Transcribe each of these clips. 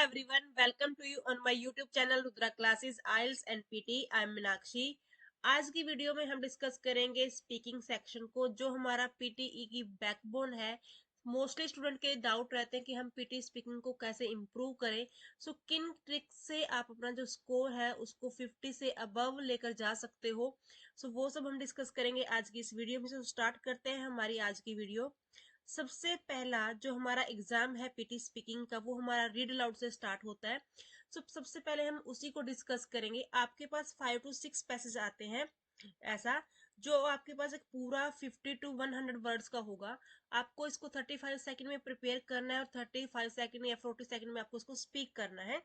everyone, welcome to you on my YouTube channel Rudra Classes IELTS and PT. I am Meenakshi. आज की video में हम discuss करेंगे speaking section को, जो हमारा पीटीई की बैकबोन है। मोस्टली स्टूडेंट के डाउट रहते हैं कि हम पीटी स्पीकिंग को कैसे इम्प्रूव करें। सो किन ट्रिक्स से आप अपना जो स्कोर है उसको 50 से अबव लेकर जा सकते हो। सो वो सब हम डिस्कस करेंगे आज की इस वीडियो में। स्टार्ट करते हैं हमारी आज की वीडियो। सबसे पहला जो हमारा एग्जाम है पीटी स्पीकिंग का, वो हमारा रीड अलाउड से स्टार्ट होता है। सबसे पहले हम उसी को डिस्कस करेंगे। आपके पास 5 to 6 पैसेज आते हैं ऐसा, जो आपके पास एक पूरा 50 to 100 वर्ड्स का होगा। आपको इसको 35 सेकंड में प्रिपेयर करना है और 35 सेकंड या 40 सेकंड में आपको इसको स्पीक करना है।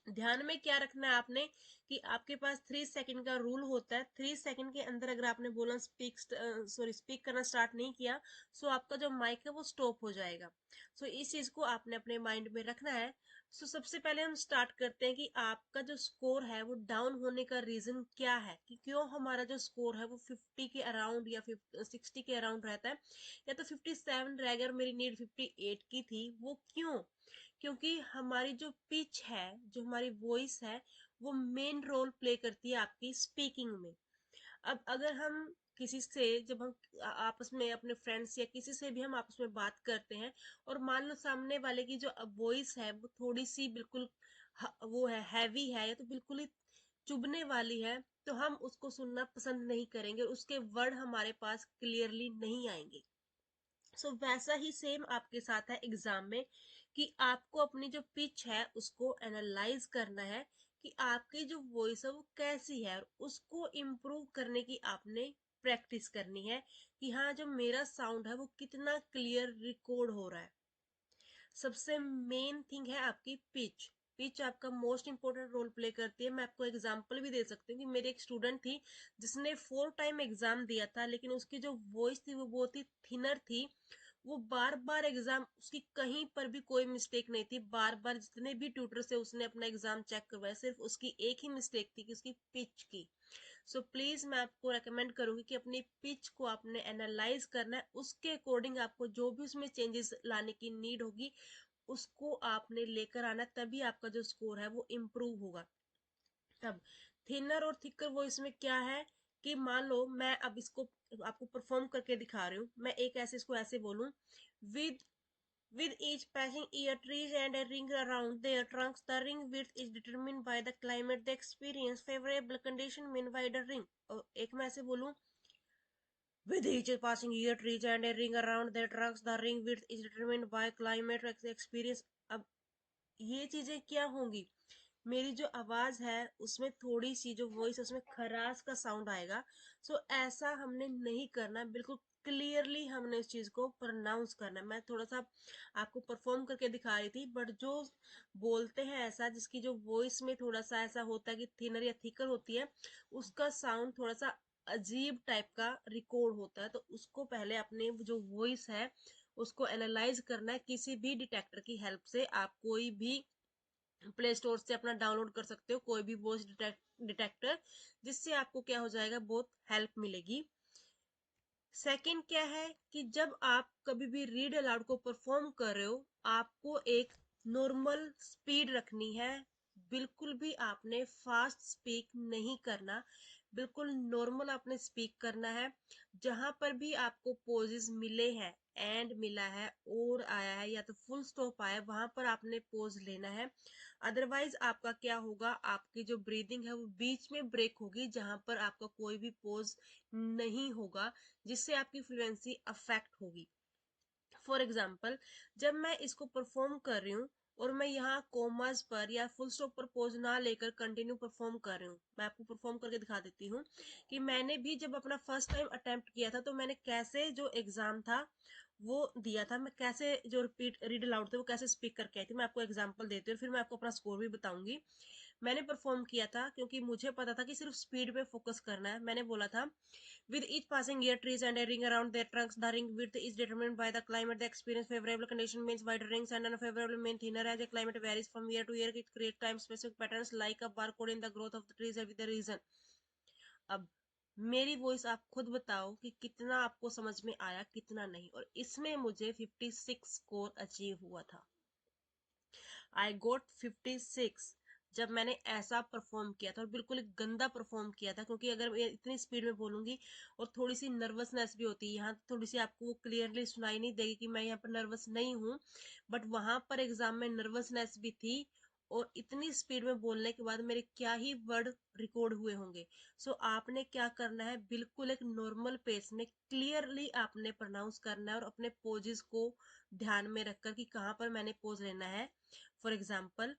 ध्यान में क्या रखना है आपने कि आपके पास 3 सेकंड का रूल होता है। 3 सेकंड के अंदर अगर आपने बोला स्पीक करना स्टार्ट नहीं किया, सो आपका जो माइक है वो स्टॉप हो जाएगा। सो इस चीज को आपने अपने माइंड में रखना है। सो सबसे पहले हम स्टार्ट करते हैं कि आपका जो स्कोर है वो डाउन होने का रीजन क्या है, कि क्यों हमारा जो स्कोर है वो 50 के अराउंड या 60 के अराउंड रहता है, या तो 57 रह गया और मेरी नीड 58 की थी। वो क्यों? क्योंकि हमारी जो पिच है, जो हमारी वॉइस है, वो मेन रोल प्ले करती है आपकी स्पीकिंग में। अब अगर हम किसी से, जब हम आपस में अपने फ्रेंड्स या किसी से भी हम आपस में बात करते हैं, और मान लो सामने वाले की जो वॉइस है वो थोड़ी सी बिल्कुल वो है हैवी है, या तो बिल्कुल ही चुभने वाली है, तो हम उसको सुनना पसंद नहीं करेंगे, उसके वर्ड हमारे पास क्लियरली नहीं आएंगे। वैसा ही सेम आपके साथ है एग्जाम में, कि आपको अपनी जो पिच है उसको एनालाइज करना है कि आपकी जो वॉइस है वो कैसी है, और उसको इम्प्रूव करने की आपने प्रैक्टिस करनी है कि हाँ, जो मेरा साउंड है वो कितना क्लियर रिकॉर्ड हो रहा है। सबसे मेन थिंग है आपकी पिच। पिच आपका मोस्ट इंपॉर्टेंट रोल प्ले करती है। मैं आपको एग्जांपल भी दे सकती हूँ कि मेरी एक स्टूडेंट थी जिसने 4 टाइम एग्जाम दिया था, लेकिन उसकी जो वॉइस थी वो बहुत ही थिनर थी। वो बार बार एग्जाम, उसकी कहीं पर भी कोई मिस्टेक नहीं थी। बार बार जितने भी ट्यूटर से उसने अपना एग्जाम चेक करवाया, सिर्फ उसकी एक ही मिस्टेक थी कि उसकी पिच की। प्लीज मैं आपको रेकमेंड करूंगी कि अपनी पिच को आपने एनालाइज करना है, उसके अकॉर्डिंग आपको जो भी उसमें चेंजेस लाने की नीड होगी उसको आपने लेकर आना, तभी आपका जो स्कोर है वो इम्प्रूव होगा। अब थिनर और थिकर वो इसमें क्या है, कि मान लो मैं अब इसको आपको परफॉर्म करके दिखा रही हूँ। मैं एक ऐसे इसको ऐसे बोलूं, with with each passing year, trees and a ring around their trunks, the ring width is determined by the climate they experience. Favorable condition mean wider ring. और एक मैं ऐसे बोलूं, with each passing year, trees and a ring around their trunks, the ring width is determined by climate experience. अब ये चीजें क्या होंगी, मेरी जो आवाज है उसमें थोड़ी सी जो वॉइस, उसमें खराश का साउंड आएगा। ऐसा हमने नहीं करना, बिल्कुल क्लियरली हमने इस चीज को प्रोनाउंस करना है। मैं थोड़ा सा आपको परफॉर्म करके दिखा रही थी, बट जो बोलते हैं ऐसा, जिसकी जो वॉइस में थोड़ा सा ऐसा होता है कि थिनर या थिकर होती है, उसका साउंड थोड़ा सा अजीब टाइप का रिकॉर्ड होता है। तो उसको पहले अपने जो वॉइस है उसको एनालाइज करना है। किसी भी डिटेक्टर की हेल्प से आप कोई भी प्ले स्टोर से अपना डाउनलोड कर सकते हो, कोई भी वॉइस डिटेक्टर, जिससे आपको क्या हो जाएगा, बहुत हेल्प मिलेगी। सेकंड क्या है कि जब आप कभी भी रीड अलाउड को परफॉर्म कर रहे हो, आपको एक नॉर्मल स्पीड रखनी है। बिल्कुल भी आपने फास्ट स्पीक नहीं करना, बिल्कुल नॉर्मल आपने स्पीक करना है। जहां पर भी आपको पॉजेस मिले हैं, एंड मिला है, और आया है, या तो फुल स्टॉप आया है, वहां पर आपने पॉज लेना है। अदरवाइज आपका क्या होगा, आपकी जो ब्रीदिंग है वो बीच में ब्रेक होगी, जहां पर आपका कोई भी पॉज नहीं होगा, जिससे आपकी फ्लुएंसी अफेक्ट होगी। फॉर एग्जाम्पल, जब मैं इसको परफॉर्म कर रही हूँ और मैं यहाँ कोमास पर या फुल स्टॉप पर पोज ना लेकर कंटिन्यू परफॉर्म कर रही हूँ, मैं आपको परफॉर्म करके दिखा देती हूँ कि मैंने भी जब अपना फर्स्ट टाइम अटेम्प्ट किया था, तो मैंने कैसे जो एग्जाम था वो दिया था, मैं कैसे जो रिपीट रीड अलाउड थे वो कैसे स्पीक करके आई थी। मैं आपको एग्जाम्पल देती हूँ, फिर मैं आपको अपना स्कोर भी बताऊंगी। मैंने परफॉर्म किया था क्योंकि मुझे पता था कि सिर्फ स्पीड पे फोकस करना है। मैंने बोला था, with each passing year, trees and a ring around their trunks, the ring width is determined by the climate they experience. Favorable condition means wider rings and unfavorable mean thinner. As the climate varies from year to year, it creates time-specific patterns like a barcode in the growth of the trees with the reason. अब मेरी voice आप खुद बताओ कि कितना आपको समझ में आया, कितना नहीं। और इसमें मुझे 56 स्कोर अचीव हुआ था। आई गोट 56। जब मैंने ऐसा परफॉर्म किया था और बिल्कुल एक गंदा परफॉर्म किया था, क्योंकि अगर मैं इतनी स्पीड में बोलूंगी और थोड़ी सी नर्वसनेस भी होती है, यहाँ थोड़ी सी आपको क्लियरली सुनाई नहीं देगी कि मैं यहाँ पर नर्वस नहीं हूँ, बट वहां पर एग्जाम में नर्वसनेस भी थी। और इतनी स्पीड में बोलने के बाद मेरे क्या ही वर्ड रिकॉर्ड हुए होंगे। सो आपने क्या करना है, बिल्कुल एक नॉर्मल पेस में क्लियरली आपने प्रोनाउंस करना है और अपने पोजेस को ध्यान में रखकर कि कहाँ पर मैंने पोज लेना है। For example,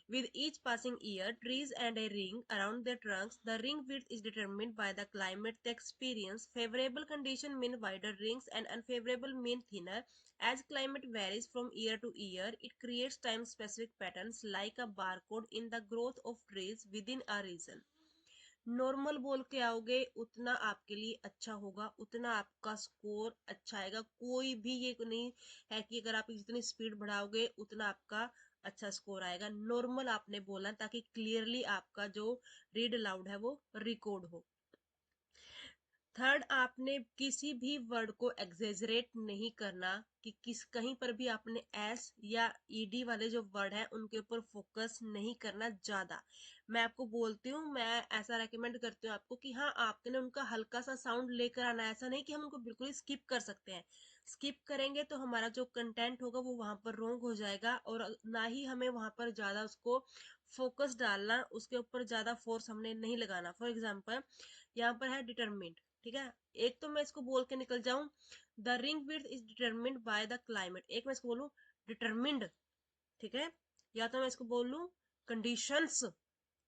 with each passing year, trees and a ring around their trunks, the ring width is determined by the climate they experience. Favorable condition mean wider rings and unfavorable mean thinner. As climate varies from year to year, it creates time-specific patterns like a barcode in the growth of trees within a region. Normal बोल के आओगे उतना आपके लिए अच्छा होगा, उतना आपका स्कोर अच्छा आएगा। कोई भी ये नहीं है कि अगर आप जितनी स्पीड बढ़ाओगे उतना आपका अच्छा स्कोर आएगा। नॉर्मल आपने बोलना ताकि क्लियरली आपका जो रीड अलाउड है वो रिकॉर्ड हो। थर्ड, आपने किसी भी वर्ड को एग्जेजरेट नहीं करना कि कहीं पर भी आपने एस या ईडी वाले जो वर्ड है उनके ऊपर फोकस नहीं करना ज्यादा। मैं आपको बोलती हूँ, मैं ऐसा रेकमेंड करती हूँ आपको कि हाँ आपने उनका हल्का सा साउंड लेकर आना है। ऐसा नहीं कि हम उनको बिल्कुल स्किप कर सकते हैं। स्किप करेंगे तो हमारा जो कंटेंट होगा वो वहां पर रॉन्ग हो जाएगा, और ना ही हमें वहां पर ज्यादा उसको फोकस डालना, उसके ऊपर ज्यादा फोर्स हमने नहीं लगाना। फॉर एग्जाम्पल, यहाँ पर है डिटरमिन्ड, ठीक है। एक तो मैं इसको बोल के निकल जाऊं, the ring width is determined by the climate. एक मैं इसको बोलूं डिटरमिन्ड, ठीक है। या तो मैं इसको बोलूं कंडीशंस,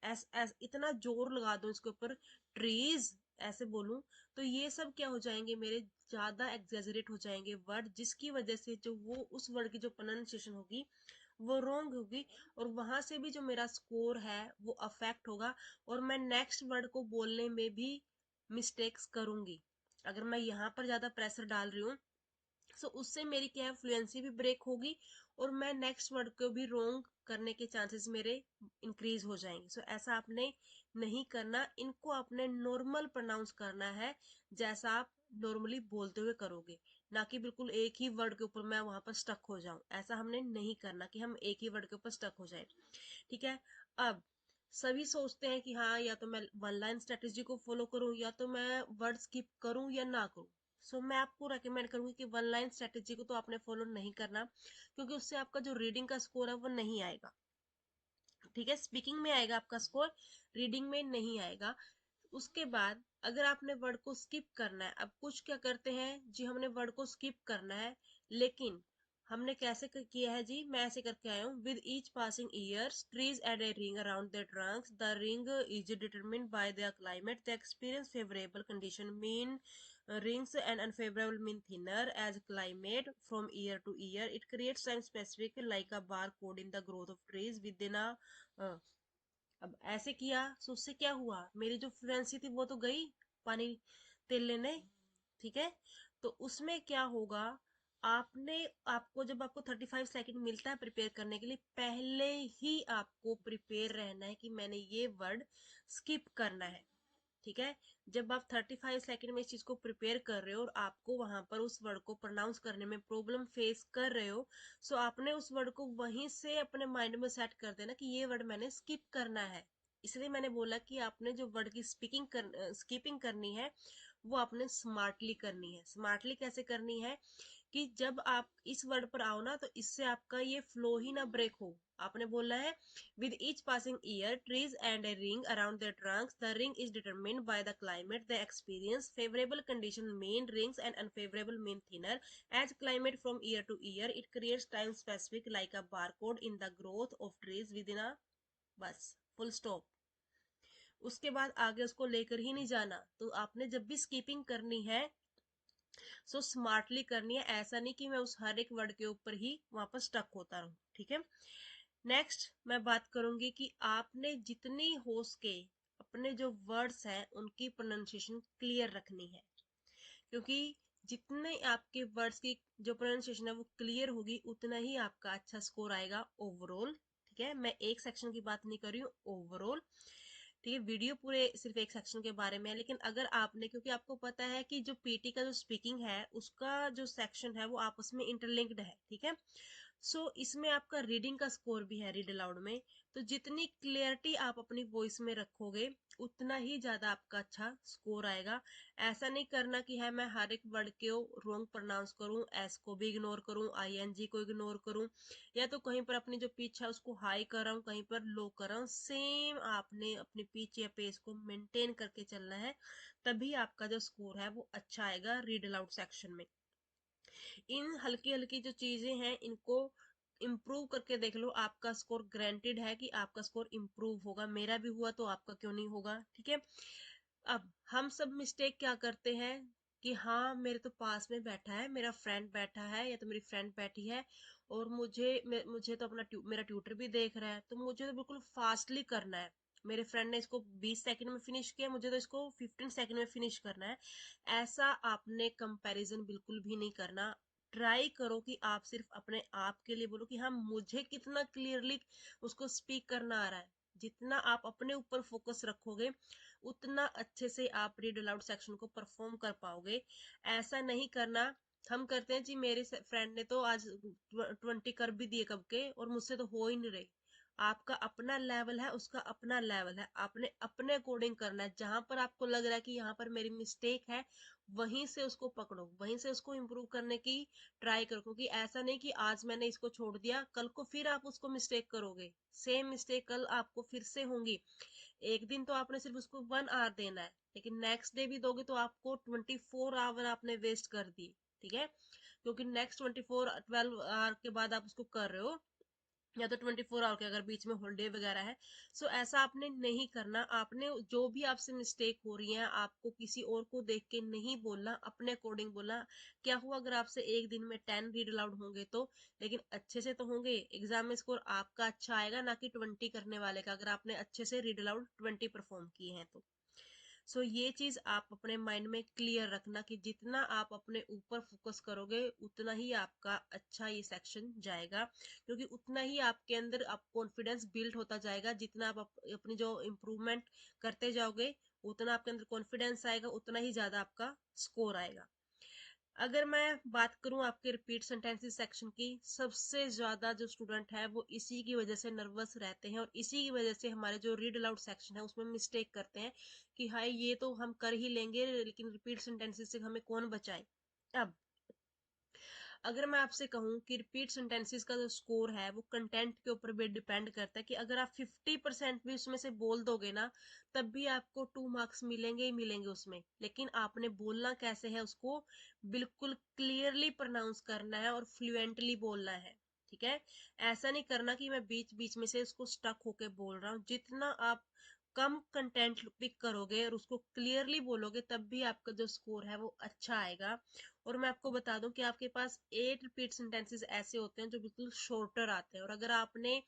एस एस इतना जोर लगा दूं इसके ऊपर, ट्रीज ऐसे बोलूं, तो ये सब क्या हो जाएंगे, मेरे ज्यादा एग्जेजरेट हो जाएंगे वर्ड, जिसकी वजह से जो वो उस वर्ड की जो प्रोनाउंसिएशन होगी वो रॉन्ग होगी, और वहां से भी जो मेरा स्कोर है वो अफेक्ट होगा, और मैं नेक्स्ट वर्ड को बोलने में भी मिस्टेक्स करूंगी। अगर मैं यहाँ पर ज्यादा प्रेशर डाल रही हूँ सो उससे मेरी क्या है, फ्लुएंसी भी ब्रेक होगी, और मैं नेक्स्ट वर्ड को भी रॉन्ग करने के चांसेस मेरे इंक्रीज हो जाएंगे। सो ऐसा आपने नहीं करना, इनको आपने नॉर्मल प्रोनाउंस करना है, जैसा आप नॉर्मली बोलते हुए करोगे, ना कि बिल्कुल एक ही वर्ड के ऊपर मैं वहां पर स्टक हो जाऊं। ऐसा हमने नहीं करना कि हम एक ही वर्ड के ऊपर स्टक हो जाए, ठीक है। अब सभी सोचते हैं कि हाँ या तो मैं वन लाइन स्ट्रेटेजी को फॉलो करूं या तो मैं वर्ड स्किप करूं या ना करूं। सो मैं आपको रेकमेंड करूंगी कि वन लाइन स्ट्रेटेजी को तो आपने फॉलो नहीं करना, क्योंकि उससे आपका जो रीडिंग का स्कोर है वो नहीं आएगा, ठीक है। स्पीकिंग में आएगा आपका स्कोर, रीडिंग में नहीं आएगा। उसके बाद अगर आपने वर्ड को स्किप करना है, अब कुछ क्या करते हैं जी, हमने वर्ड को स्किप करना है, लेकिन हमने कैसे किया है जी, मैं ऐसे करके आया हूँ, with each passing years trees add a ring around the trunks, the ring is determined by the climate, the experience favourable condition mean rings and unfavorable mean thinner. As climate from year to year, it creates time specific like a barcode in the growth of trees within a uh, अब ऐसे किया तो उससे क्या हुआ, मेरी जो fluency थी वो तो गई पानी तेल लेने, ठीक है। तो उसमें क्या होगा, आपने आपको जब आपको 35 सेकंड मिलता है प्रिपेयर करने के लिए, पहले ही आपको प्रिपेयर रहना है कि मैंने ये वर्ड स्किप करना है, ठीक है। जब आप 35 सेकंड में इस चीज को प्रिपेयर कर रहे हो और आपको वहां पर उस वर्ड को प्रोनाउंस करने में प्रॉब्लम फेस कर रहे हो, सो आपने उस वर्ड को वहीं से अपने माइंड में सेट कर देना कि ये वर्ड मैंने स्किप करना है। इसलिए मैंने बोला कि आपने जो वर्ड की स्कीपिंग करनी है वो आपने स्मार्टली करनी है। स्मार्टली कैसे करनी है कि जब आप इस वर्ड पर आओ ना, तो इससे आपका ये फ्लो ही ना ब्रेक हो। आपने बोला है, with each passing year trees and a ring around their trunks, the ring is determined by the climate they experience. Favorable condition mean rings and unfavorable mean thinner. As climate from year to year, it creates time specific like a barcode in the growth of trees within a, बस full stop. उसके बाद आगे उसको लेकर ही नहीं जाना। तो आपने जब भी स्कीपिंग करनी है सो स्मार्टली करनी है, ऐसा नहीं कि मैं उस हर एक वर्ड के ऊपर ही वहां पर स्टक होता रहूं, ठीक है। नेक्स्ट मैं बात करूंगी कि आपने जितनी हो सके अपने जो वर्ड्स हैं उनकी प्रोनाउंसिएशन क्लियर रखनी है, क्योंकि जितने आपके वर्ड्स की जो प्रोनाउंसिएशन है वो क्लियर होगी उतना ही आपका अच्छा स्कोर आएगा ओवरऑल, ठीक है। मैं एक सेक्शन की बात नहीं कर रही हूँ, ओवरऑल, ठीक है। वीडियो पूरे सिर्फ एक सेक्शन के बारे में है, लेकिन अगर आपने, क्योंकि आपको पता है कि जो पीटी का जो स्पीकिंग है उसका जो सेक्शन है वो आपस में इंटरलिंक्ड है, ठीक है। इसमें आपका रीडिंग का स्कोर भी है रीड अलाउड में। तो जितनी क्लियरिटी आप अपनी वॉइस में रखोगे उतना ही ज्यादा आपका अच्छा स्कोर आएगा। ऐसा नहीं करना कि है मैं हर एक वर्ड को रॉन्ग प्रोनाउंस करूं, एस को भी इग्नोर करूं, आईएनजी को इग्नोर करूं, या तो कहीं पर अपनी जो पिच है उसको हाई कर रहा हूं, कहीं पर लो कर रहा हूं। सेम आपने अपनी पिच या पेस को मेंटेन करके चलना है, तभी आपका जो स्कोर है वो अच्छा आएगा रीड अलाउड सेक्शन में। इन हल्की हल्की जो चीजें हैं इनको इम्प्रूव करके देख लो, आपका स्कोर ग्रांटेड है कि आपका स्कोर इम्प्रूव होगा। मेरा भी हुआ तो आपका क्यों नहीं होगा, ठीक है। अब हम सब मिस्टेक क्या करते हैं कि हाँ मेरे तो पास में बैठा है, मेरा फ्रेंड बैठा है या तो मेरी फ्रेंड बैठी है, और मुझे तो मेरा ट्यूटर भी देख रहा है, तो मुझे तो बिल्कुल फास्टली करना है। मेरे फ्रेंड ने इसको 20 सेकंड में फिनिश किया, मुझे तो इसको 15 सेकंड में फिनिश करना है। ऐसा आपने कंपैरिजन बिल्कुल भी नहीं करना। ट्राई करो कि आप सिर्फ अपने आप के लिए बोलो कि हाँ मुझे कितना क्लियरली उसको स्पीक करना आ रहा है। जितना आप अपने ऊपर फोकस रखोगे उतना अच्छे से आप रीड अलाउड सेक्शन को परफॉर्म कर पाओगे। ऐसा नहीं करना, हम करते हैं जी मेरे फ्रेंड ने तो आज 20 कर भी दिए कब के और मुझसे तो हो ही नहीं रही। आपका अपना लेवल है, उसका अपना लेवल है, आपने अपने अकॉर्डिंग करना है। जहां पर आपको लग रहा है कि यहाँ पर मेरी मिस्टेक है, वहीं से उसको पकड़ो, वहीं से उसको इम्प्रूव करने की ट्राई करो। क्योंकि ऐसा नहीं कि आज मैंने इसको छोड़ दिया कल को फिर आप उसको मिस्टेक करोगे, सेम मिस्टेक कल आपको फिर से होंगी। एक दिन तो आपने सिर्फ उसको 1 आवर देना है, लेकिन नेक्स्ट डे भी दोगे तो आपको 24 आवर आपने वेस्ट कर दिए, ठीक है। क्योंकि नेक्स्ट 12 आवर के बाद आप उसको कर रहे हो, या तो 24 आवर के अगर बीच में हॉलीडे वगैरह है। ऐसा आपने नहीं करना। आपने जो भी आपसे मिस्टेक हो रही है आपको किसी और को देख के नहीं बोलना, अपने अकॉर्डिंग बोलना। क्या हुआ अगर आपसे एक दिन में 10 रीड अलाउड होंगे तो, लेकिन अच्छे से तो होंगे। एग्जाम में स्कोर आपका अच्छा आएगा ना कि 20 करने वाले का, अगर आपने अच्छे से रीड अलाउड 20 परफॉर्म किए हैं तो। ये चीज आप अपने माइंड में क्लियर रखना कि जितना आप अपने ऊपर फोकस करोगे उतना ही आपका अच्छा ये सेक्शन जाएगा। क्योंकि उतना ही आपके अंदर आप कॉन्फिडेंस बिल्ड होता जाएगा। जितना आप अपनी जो इम्प्रूवमेंट करते जाओगे उतना आपके अंदर कॉन्फिडेंस आएगा, उतना ही ज्यादा आपका स्कोर आएगा। अगर मैं बात करूं आपके रिपीट सेंटेंसेस सेक्शन की, सबसे ज्यादा जो स्टूडेंट है वो इसी की वजह से नर्वस रहते हैं, और इसी की वजह से हमारे जो रीड अलाउड सेक्शन है उसमें मिस्टेक करते हैं कि हाय ये तो हम कर ही लेंगे लेकिन रिपीट सेंटेंसेस से हमें कौन बचाए। अब अगर मैं आपसे कहूं कि रिपीट सेंटेंसेस का जो स्कोर है वो कंटेंट के ऊपर भी डिपेंड करता है, कि अगर आप 50% भी उसमें से बोल दोगे ना तब भी आपको 2 मार्क्स मिलेंगे ही मिलेंगे उसमें। लेकिन आपने बोलना कैसे है उसको बिल्कुल क्लियरली प्रोनाउंस करना है और फ्लुएंटली बोलना है, ठीक है। ऐसा नहीं करना कि मैं बीच बीच में से उसको स्टक होके बोल रहा हूँ। जितना आप कम कंटेंट पिक करोगे और उसको क्लियरली बोलोगे तब भी आपका जो स्कोर है वो अच्छा आएगा। और मैं आपको बता दूं कि आपके पास 8 रिपीट सेंटेंसेस ऐसे होते हैं जो बिल्कुल शॉर्टर आते हैं, और अगर आपने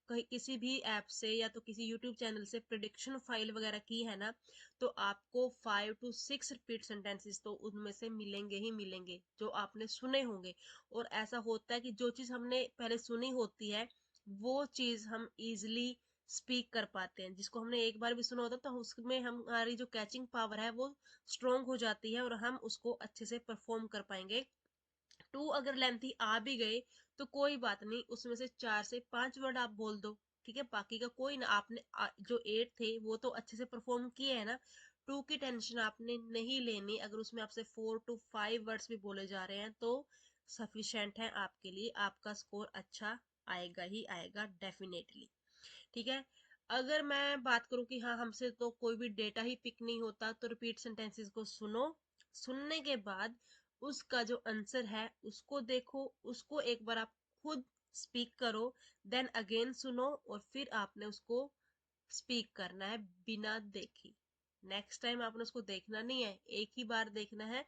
कहीं किसी भी ऐप से या तो किसी यूट्यूब चैनल से प्रिडिक्शन फाइल वगैरह की है ना, तो आपको 5 to 6 रिपीट सेंटेंसेस तो उनमें से मिलेंगे ही मिलेंगे जो आपने सुने होंगे। और ऐसा होता है कि जो चीज हमने पहले सुनी होती है वो चीज हम इजिली स्पीक कर पाते हैं। जिसको हमने एक बार भी सुना होता तो उसमें हमारी जो कैचिंग पावर है वो स्ट्रोंग हो जाती है और हम उसको अच्छे से परफॉर्म कर पाएंगे। 2 अगर लेंथी आ भी गए तो कोई बात नहीं, उसमें से 4 से 5 वर्ड आप बोल दो, ठीक है। बाकी का कोई ना, आपने जो 8 थे वो तो अच्छे से परफॉर्म किए है ना। 2 की टेंशन आपने नहीं लेनी। अगर उसमें आपसे 4 to 5 वर्ड्स भी बोले जा रहे हैं तो सफिशिएंट है आपके लिए, आपका स्कोर अच्छा आएगा ही आएगा डेफिनेटली, ठीक है। अगर मैं बात करूं कि हाँ हमसे तो कोई भी डेटा ही पिक नहीं होता, तो रिपीट सेंटेंसेस को सुनो, सुनने के बाद उसका जो आंसर है उसको देखो, उसको एक बार आप खुद स्पीक करो, देन अगेन सुनो और फिर आपने उसको स्पीक करना है बिना देखे। नेक्स्ट टाइम आपने उसको देखना नहीं है, एक ही बार देखना है,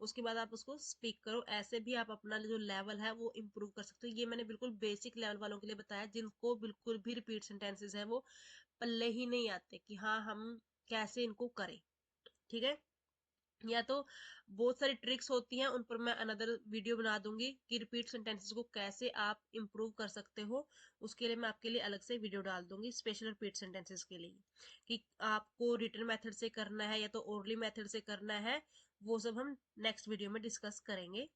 उसके बाद आप उसको स्पीक करो। ऐसे भी आप अपना जो लेवल है वो इम्प्रूव कर सकते हो। ये मैंने बिल्कुल बेसिक लेवल वालों के लिए बताया जिनको बिल्कुल भी रिपीट सेंटेंसेस है वो पल्ले ही नहीं आते कि हाँ हम कैसे इनको करें, ठीक है। या तो बहुत सारी ट्रिक्स होती हैं, उन पर मैं अनदर वीडियो बना दूंगी कि रिपीट सेंटेंसेस को कैसे आप इम्प्रूव कर सकते हो। उसके लिए मैं आपके लिए अलग से वीडियो डाल दूंगी स्पेशल रिपीट सेंटेंसेस के लिए, कि आपको रिटन मेथड से करना है या तो ओरली मेथड से करना है, वो सब हम नेक्स्ट वीडियो में डिस्कस करेंगे।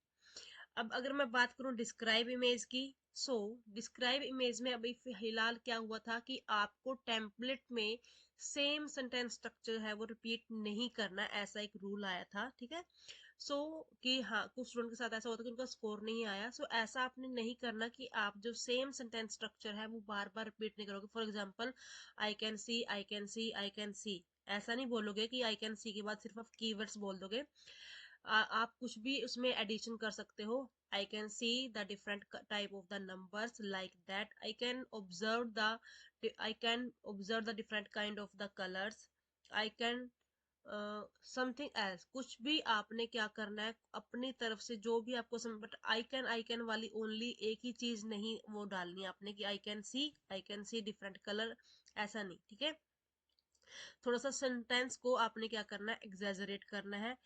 अब अगर मैं बात करूं डिस्क्राइब इमेज की, सो डिस्क्राइब इमेज में अभी फिलहाल क्या हुआ था कि आपको टेम्पलेट में सेम सेंटेंस स्ट्रक्चर है वो रिपीट नहीं करना, ऐसा एक रूल आया था, ठीक है। सो कि हाँ, कुछ स्टूडेंट के साथ ऐसा होता है कि उनका स्कोर नहीं आया। सो ऐसा आपने नहीं करना कि आप जो सेम सेंटेंस स्ट्रक्चर है वो बार बार रिपीट नहीं करोगे। For example, I can see, I can see, I can see, ऐसा नहीं बोलोगे कि आई कैन सी के बाद सिर्फ आप कीवर्ड्स बोल दोगे। आप कुछ भी उसमें एडिशन कर सकते हो। I can see the different type of the numbers like that. I can observe the different kind of the colors. I can something else, कुछ भी आपने क्या करना है अपनी तरफ से जो भी आपको समझ, बट आई कैन वाली ओनली एक ही चीज नहीं वो डालनी है आपने कि I can see different colour, ऐसा नहीं, ठीक है। थोड़ा सा सेंटेंस को आपने क्या करना है, एग्जेजरेट करना है।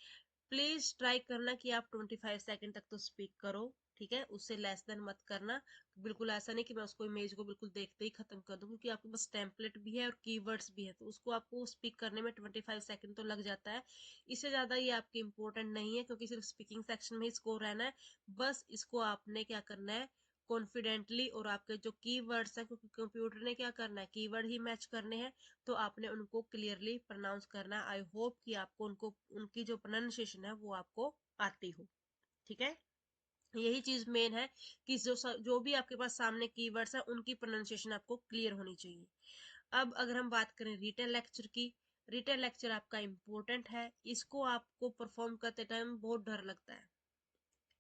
प्लीज ट्राई करना कि आप 25 सेकंड तक तो स्पीक करो, ठीक है, उससे लेस देन मत करना। बिल्कुल ऐसा नहीं कि मैं उसको इमेज को बिल्कुल देखते ही खत्म कर दूं, क्योंकि आपके पास टेम्पलेट भी है और कीवर्ड्स भी है, तो उसको आपको स्पीक करने में 25 सेकंड तो लग जाता है। इससे ज्यादा ये आपकी इंपॉर्टेंट नहीं है, क्योंकि सिर्फ स्पीकिंग सेक्शन में ही स्कोर रहना है। बस इसको आपने क्या करना है, कॉन्फिडेंटली, और आपके जो कीवर्ड्स हैं, क्योंकि कंप्यूटर ने क्या करना है, कीवर्ड ही मैच करने हैं, तो आपने उनको क्लियरली प्रोनाउंस करना है। आई होप कि आपको उनको उनकी जो प्रोनाउंसिएशन है वो आपको आती हो, ठीक है। यही चीज मेन है कि जो भी आपके पास सामने कीवर्ड्स है उनकी प्रोनाउंसिएशन आपको क्लियर होनी चाहिए। अब अगर हम बात करें रिटन लेक्चर की, रिटन लेक्चर आपका इंपॉर्टेंट है। इसको आपको परफॉर्म करते टाइम बहुत डर लगता है।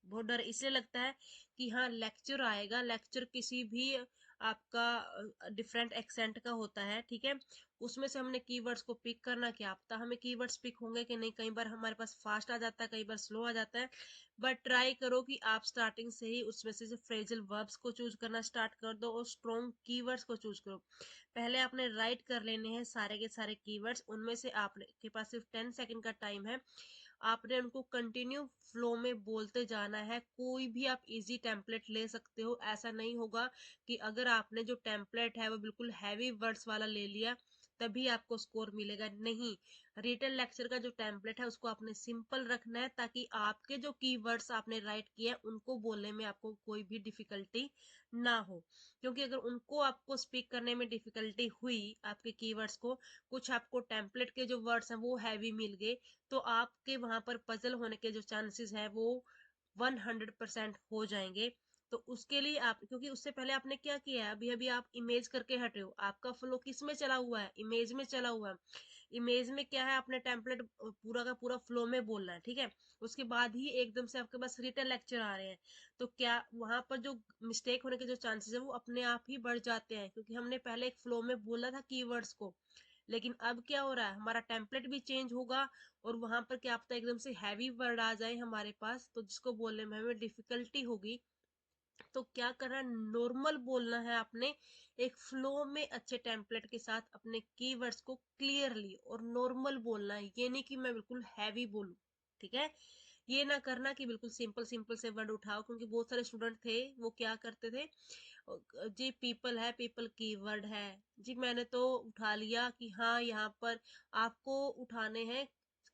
बहुत डर इसलिए लगता है कि हाँ, लेक्चर आएगा, लेक्चर किसी भी आपका डिफरेंट एक्सेंट का होता है, ठीक है। उसमें से हमने कीवर्ड्स को पिक करना, क्या पता हमें कीवर्ड्स पिक होंगे कि नहीं, कई बार हमारे पास फास्ट आ जाता है, कई बार स्लो आ जाता है। बट ट्राई करो कि आप स्टार्टिंग से ही उसमें से फ्रेजल वर्ब्स को चूज करना स्टार्ट कर दो और स्ट्रॉन्ग कीवर्ड्स को चूज करो। पहले आपने राइट कर लेने हैं सारे के सारे कीवर्ड्स, उनमें से आपने के पास सिर्फ 10 सेकंड का टाइम है, आपने उनको कंटिन्यू फ्लो में बोलते जाना है। कोई भी आप इजी टेम्पलेट ले सकते हो, ऐसा नहीं होगा कि अगर आपने जो टेम्पलेट है वो बिल्कुल हैवी वर्ड्स वाला ले लिया तभी आपको स्कोर मिलेगा, नहीं। रिटन लेक्चर का जो टेम्पलेट है उसको आपने सिंपल रखना है, ताकि आपके जो कीवर्ड्स आपने राइट किए उनको बोलने में आपको कोई भी डिफिकल्टी ना हो। क्योंकि अगर उनको आपको स्पीक करने में डिफिकल्टी हुई, आपके कीवर्ड्स को, कुछ आपको टेम्पलेट के जो वर्ड्स हैं वो हैवी मिल गए, तो आपके वहां पर पजल होने के जो चांसेस है वो 100% हो जाएंगे। तो उसके लिए आप, क्योंकि उससे पहले आपने क्या किया है, अभी अभी आप इमेज करके हटे हो, आपका फ्लो किस में चला हुआ है, इमेज में चला हुआ है। इमेज में क्या है, आपने टेम्पलेट पूरा का पूरा फ्लो में बोलना है, ठीक है। उसके बाद ही एकदम से आपके पास रिटन लेक्चर आ रहे हैं, तो क्या वहां पर जो मिस्टेक होने के जो चांसेस है वो अपने आप ही बढ़ जाते हैं, क्योंकि हमने पहले एक फ्लो में बोला था कीवर्ड्स को। लेकिन अब क्या हो रहा है, हमारा टेम्पलेट भी चेंज होगा और वहां पर क्या पता एकदम से हैवी वर्ड आ जाए हमारे पास, तो जिसको बोलने में हमें डिफिकल्टी होगी। तो क्या करना है, नॉर्मल बोलना है आपने, एक फ्लो में अच्छे टेम्पलेट के साथ अपने कीवर्ड्स को क्लियरली और नॉर्मल बोलना है, ये नहीं कि मैं बिल्कुल हैवी बोलूं, ठीक है। ये ना करना कि बिल्कुल सिंपल सिंपल से वर्ड उठाओ, क्योंकि बहुत सारे स्टूडेंट थे वो क्या करते थे, जी पीपल है, पीपल कीवर्ड है, जी मैंने तो उठा लिया कि हाँ यहाँ पर आपको उठाने हैं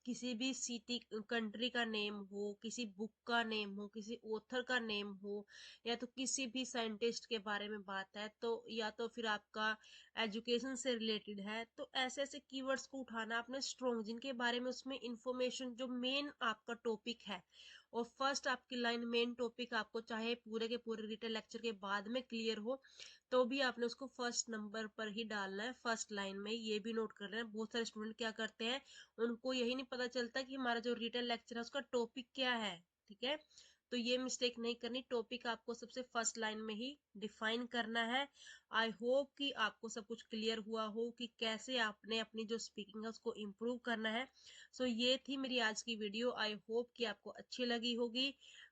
किसी भी सिटी कंट्री का नेम हो, किसी बुक का नेम हो, किसी ऑथर का नेम हो, या तो किसी भी साइंटिस्ट के बारे में बात है, तो या तो फिर आपका एजुकेशन से रिलेटेड है, तो ऐसे ऐसे कीवर्ड्स को उठाना आपने स्ट्रॉन्ग, जिनके बारे में उसमें इंफॉर्मेशन जो मेन आपका टॉपिक है, और फर्स्ट आपकी लाइन मेन टॉपिक आपको चाहे पूरे के पूरे रिटन लेक्चर के बाद में क्लियर हो, तो भी आपने उसको फर्स्ट नंबर पर ही डालना है, फर्स्ट लाइन में। ये भी नोट कर रहे हैं, बहुत सारे स्टूडेंट क्या करते हैं, उनको यही नहीं पता चलता कि हमारा जो रिटन लेक्चर है उसका टॉपिक क्या है, ठीक है। तो ये मिस्टेक नहीं करनी, टॉपिक आपको सबसे फर्स्ट लाइन में ही डिफाइन करना है। आई होप कि आपको सब कुछ क्लियर हुआ हो कि कैसे आपने अपनी जो स्पीकिंग है उसको इम्प्रूव करना है। सो ये थी मेरी आज की वीडियो, आई होप कि आपको अच्छी लगी होगी।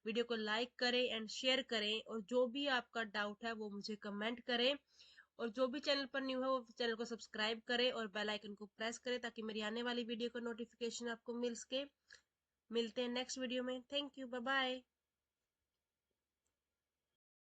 वीडियो को लाइक करें एंड शेयर करें, और जो भी आपका डाउट है वो मुझे कमेंट करें, और जो भी चैनल पर न्यू है वो चैनल को सब्सक्राइब करें और बेल आइकन को प्रेस करें, ताकि मेरी आने वाली वीडियो का नोटिफिकेशन आपको मिल सके। मिलते हैं नेक्स्ट वीडियो में। Thank you, bye bye.